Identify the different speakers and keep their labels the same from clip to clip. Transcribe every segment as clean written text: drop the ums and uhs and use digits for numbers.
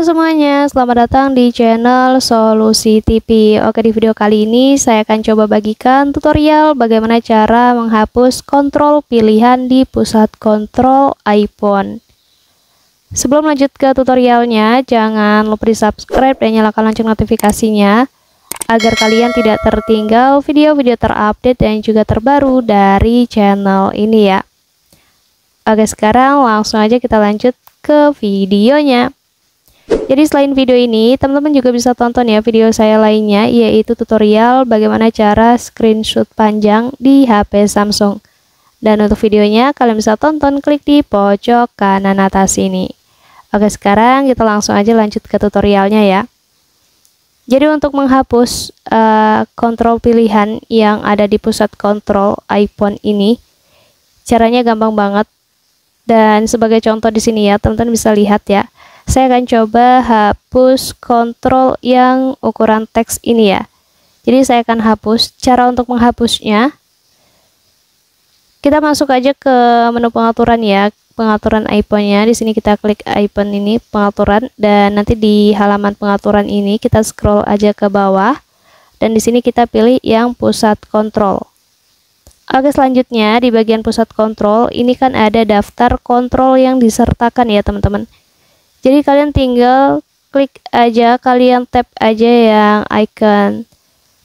Speaker 1: semuanya, selamat datang di channel Solusi TV. Oke, di video kali ini saya akan coba bagikan tutorial bagaimana cara menghapus kontrol pilihan di pusat kontrol iPhone. Sebelum lanjut ke tutorialnya, jangan lupa di subscribe dan nyalakan lonceng notifikasinya agar kalian tidak tertinggal video-video terupdate dan juga terbaru dari channel ini ya. Oke, sekarang langsung aja kita lanjut ke videonya. Jadi selain video ini, teman-teman juga bisa tonton ya video saya lainnya, yaitu tutorial bagaimana cara screenshot panjang di HP Samsung. Dan untuk videonya kalian bisa tonton, klik di pojok kanan atas ini. Oke, sekarang kita langsung aja lanjut ke tutorialnya ya. Jadi untuk menghapus kontrol pilihan yang ada di pusat kontrol iPhone ini, caranya gampang banget. Dan sebagai contoh di sini ya, teman-teman bisa lihat ya. Saya akan coba hapus kontrol yang ukuran teks ini ya. Jadi saya akan hapus. Cara untuk menghapusnya, kita masuk aja ke menu pengaturan ya, pengaturan iPhone-nya. Di sini kita klik iPhone ini, pengaturan, dan nanti di halaman pengaturan ini kita scroll aja ke bawah, dan di sini kita pilih yang pusat kontrol. Oke, selanjutnya di bagian pusat kontrol ini kan ada daftar kontrol yang disertakan ya teman-teman. Jadi kalian tinggal klik aja, kalian tap aja yang icon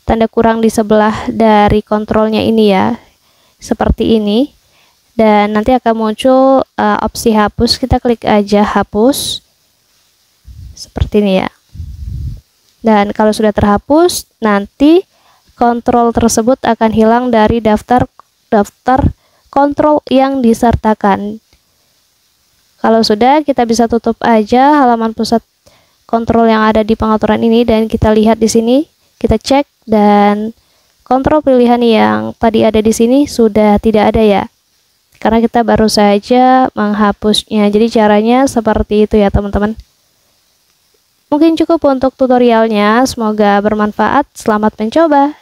Speaker 1: tanda kurang di sebelah dari kontrolnya ini ya, seperti ini, dan nanti akan muncul opsi hapus. Kita klik aja hapus seperti ini ya, dan kalau sudah terhapus nanti kontrol tersebut akan hilang dari daftar kontrol yang disertakan. Kalau sudah, kita bisa tutup aja halaman pusat kontrol yang ada di pengaturan ini, dan kita lihat di sini, kita cek, dan kontrol pilihan yang tadi ada di sini sudah tidak ada ya, karena kita baru saja menghapusnya. Jadi caranya seperti itu ya teman-teman. Mungkin cukup untuk tutorialnya, semoga bermanfaat. Selamat mencoba.